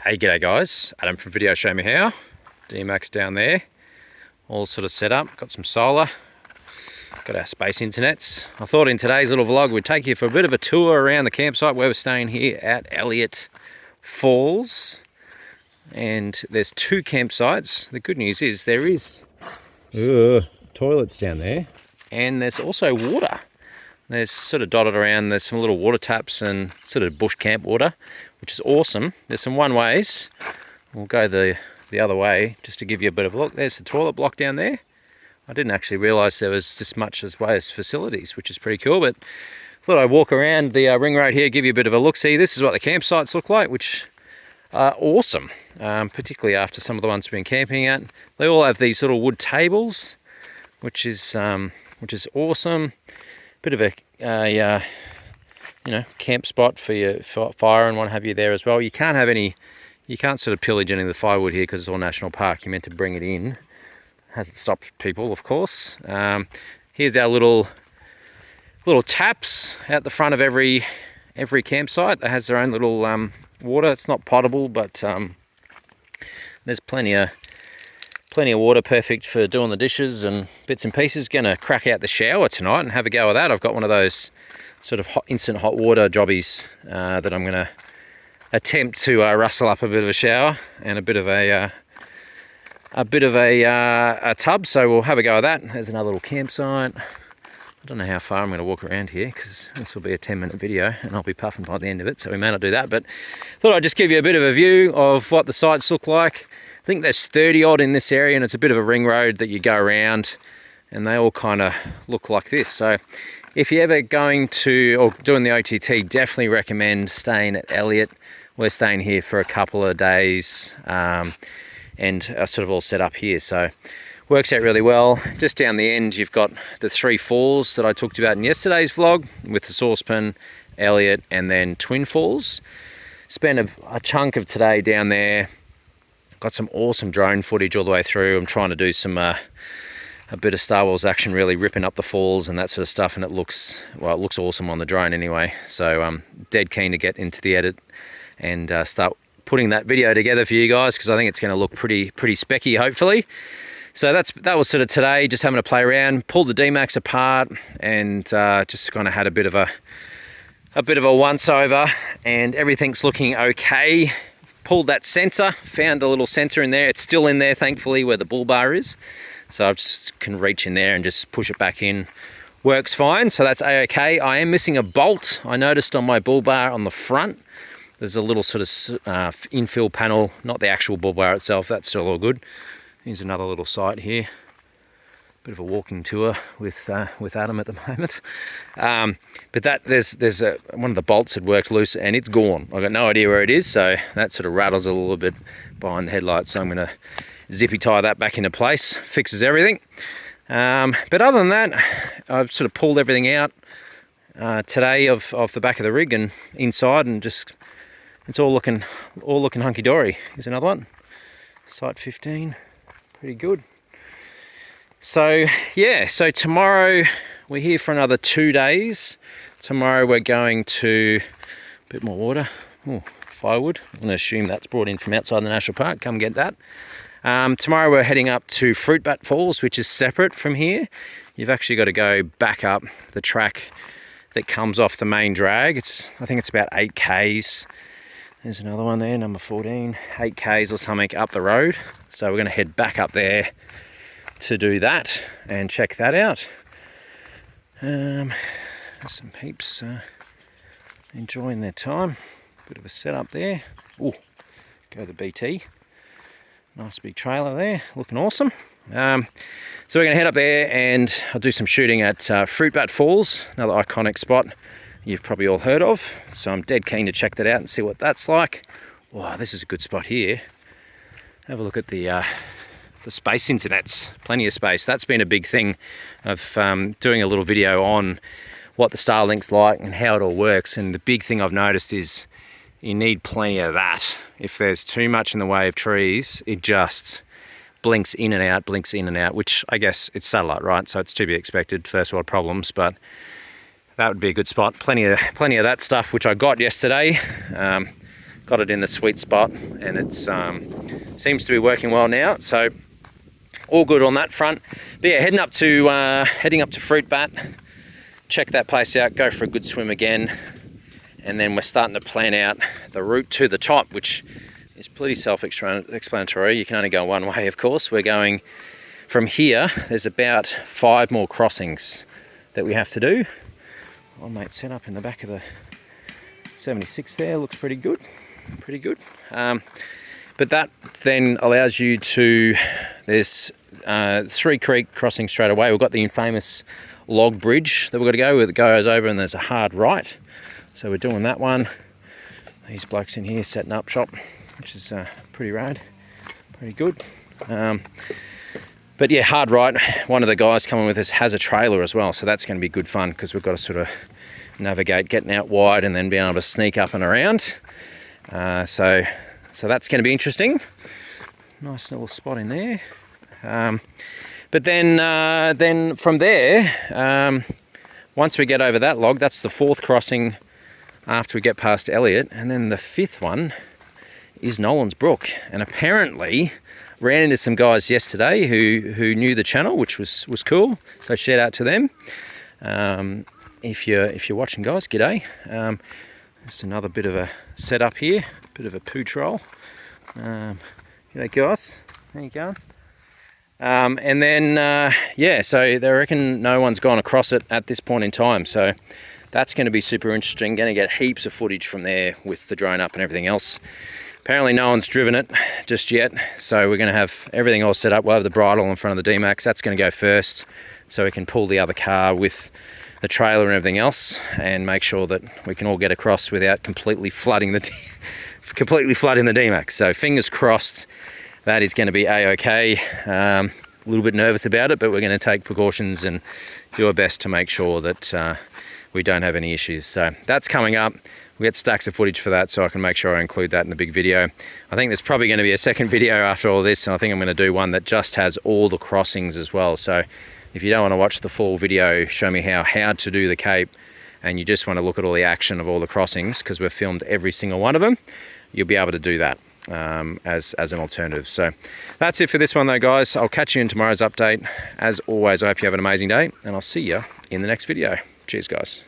Hey, g'day guys, Adam from Video Show Me How. D-Max down there, all sort of set up, got some solar, got our space internets. I thought in today's little vlog we'd take you for a bit of a tour around the campsite where we're staying here at Elliott Falls. And there's two campsites. The good news is there is toilets down there, and there's also water. There's sort of dotted around, there's some little water taps and sort of bush camp water, which is awesome. There's some one-ways. We'll go the other way just to give you a bit of a look. There's the toilet block down there. I didn't actually realise there was this much as way as facilities, which is pretty cool, but thought I'd walk around the ring road here, give you a bit of a look-see. This is what the campsites look like, which are awesome, particularly after some of the ones we've been camping at. They all have these little wood tables, which is awesome. Bit of a camp spot for your fire and what have you there as well. You can't sort of pillage any of the firewood here because it's all national park. You're meant to bring it in. Hasn't stopped people, of course. Here's our little taps out the front of every campsite that has their own little water. It's not potable, but there's plenty of water, perfect for doing the dishes and bits and pieces. Gonna crack out the shower tonight and have a go at that. I've got one of those sort of instant hot water jobbies that I'm gonna attempt to rustle up a bit of a shower and a bit of a tub. So we'll have a go at that. There's another little campsite. I don't know how far I'm going to walk around here because this will be a 10-minute video and I'll be puffing by the end of it, so we may not do that, but thought I'd just give you a bit of a view of what the sites look like. I think there's 30 odd in this area, and it's a bit of a ring road that you go around, and they all kind of look like this. So if you're ever going to or doing the OTT, definitely recommend staying at Elliott. We're staying here for a couple of days and are sort of all set up here, so works out really well. Just down the end you've got the three falls that I talked about in yesterday's vlog with the Saucepan, Elliott, and then Twin Falls. Spent a chunk of today down there. Got some awesome drone footage all the way through. I'm trying to do some a bit of Star Wars action, really ripping up the falls and that sort of stuff, and it looks awesome on the drone anyway. So I'm dead keen to get into the edit and start putting that video together for you guys, because I think it's going to look pretty specky, hopefully. So that was sort of today, just having to play around, pulled the D-Max apart, and just kind of had a bit of a once over, and everything's looking okay. Pulled that sensor, found the little sensor in there. It's still in there, thankfully, where the bull bar is. So I just can reach in there and just push it back in. Works fine, so that's a-okay. I am missing a bolt. I noticed on my bull bar on the front, there's a little sort of infill panel, not the actual bull bar itself. That's still all good. Here's another little site here. Bit of a walking tour with Adam at the moment. But there's one of the bolts had worked loose and it's gone. I've got no idea where it is, so that sort of rattles a little bit behind the headlights. So I'm going to zippy tie that back into place. Fixes everything. But other than that, I've sort of pulled everything out today of the back of the rig and inside, and just it's all looking hunky-dory. Here's another one. Site 15. Pretty good. So yeah, so tomorrow we're here for another 2 days. Tomorrow we're going to a bit more water, firewood. I'm going to assume that's brought in from outside the national park. Come get that. Tomorrow we're heading up to Fruitbat Falls, which is separate from here. You've actually got to go back up the track that comes off the main drag. I think it's about 8 Ks. There's another one there, number 14, 8 Ks or something up the road. So we're going to head back up there to do that and check that out. There's some peeps enjoying their time. Bit of a setup there. Oh, go the BT. Nice big trailer there, looking awesome. So we're going to head up there and I'll do some shooting at Fruitbat Falls, another iconic spot you've probably all heard of. So I'm dead keen to check that out and see what that's like. Wow, this is a good spot here. Have a look at the space internets. Plenty of space. That's been a big thing of doing a little video on what the Starlink's like and how it all works. And the big thing I've noticed is you need plenty of that. If there's too much in the way of trees, it just blinks in and out, which I guess it's satellite, right? So it's to be expected, first world problems, but that would be a good spot. Plenty of that stuff, which I got yesterday. got it in the sweet spot, and it's seems to be working well now. So all good on that front. But yeah, heading up to Fruit Bat, check that place out, go for a good swim again, and then we're starting to plan out the route to the top, which is pretty self-explanatory. You can only go one way, of course. We're going from here. There's about 5 more crossings that we have to do. Old mate set up in the back of the 76 there, looks pretty good, but that then allows you to, there's 3 creek crossings straight away. We've got the infamous log bridge that we've got to go, where it goes over and there's a hard right, so we're doing that one. These blokes in here setting up shop, which is pretty rad, pretty good. But yeah, hard right, one of the guys coming with us has a trailer as well, so that's going to be good fun, because we've got to sort of navigate getting out wide and then being able to sneak up and around. So that's going to be interesting. Nice little spot in there. But then from there, once we get over that log, that's the 4th crossing after we get past Elliot, and then the 5th one is Nolan's Brook. And apparently ran into some guys yesterday who knew the channel, which was cool. So shout out to them. If you're watching, guys, g'day. Just another bit of a setup here, bit of a poo troll. G'day guys, how you going? And then yeah, so they reckon no one's gone across it at this point in time, so that's going to be super interesting. Going to get heaps of footage from there with the drone up and everything else. Apparently no one's driven it just yet, so we're going to have everything all set up. We'll have the bridle in front of the D-Max. That's going to go first, so we can pull the other car with the trailer and everything else, and make sure that we can all get across without completely flooding the D-Max. So fingers crossed that is going to be a-okay. A little bit nervous about it, but we're going to take precautions and do our best to make sure that we don't have any issues. So that's coming up. We'll get stacks of footage for that, so I can make sure I include that in the big video. I think there's probably going to be a second video after all this, and I think I'm going to do one that just has all the crossings as well. So if you don't want to watch the full video, show me how to do the Cape, and you just want to look at all the action of all the crossings, because we've filmed every single one of them, you'll be able to do that as an alternative. So that's it for this one though, guys. I'll catch you in tomorrow's update. As always, I hope you have an amazing day, and I'll see you in the next video. Cheers, guys.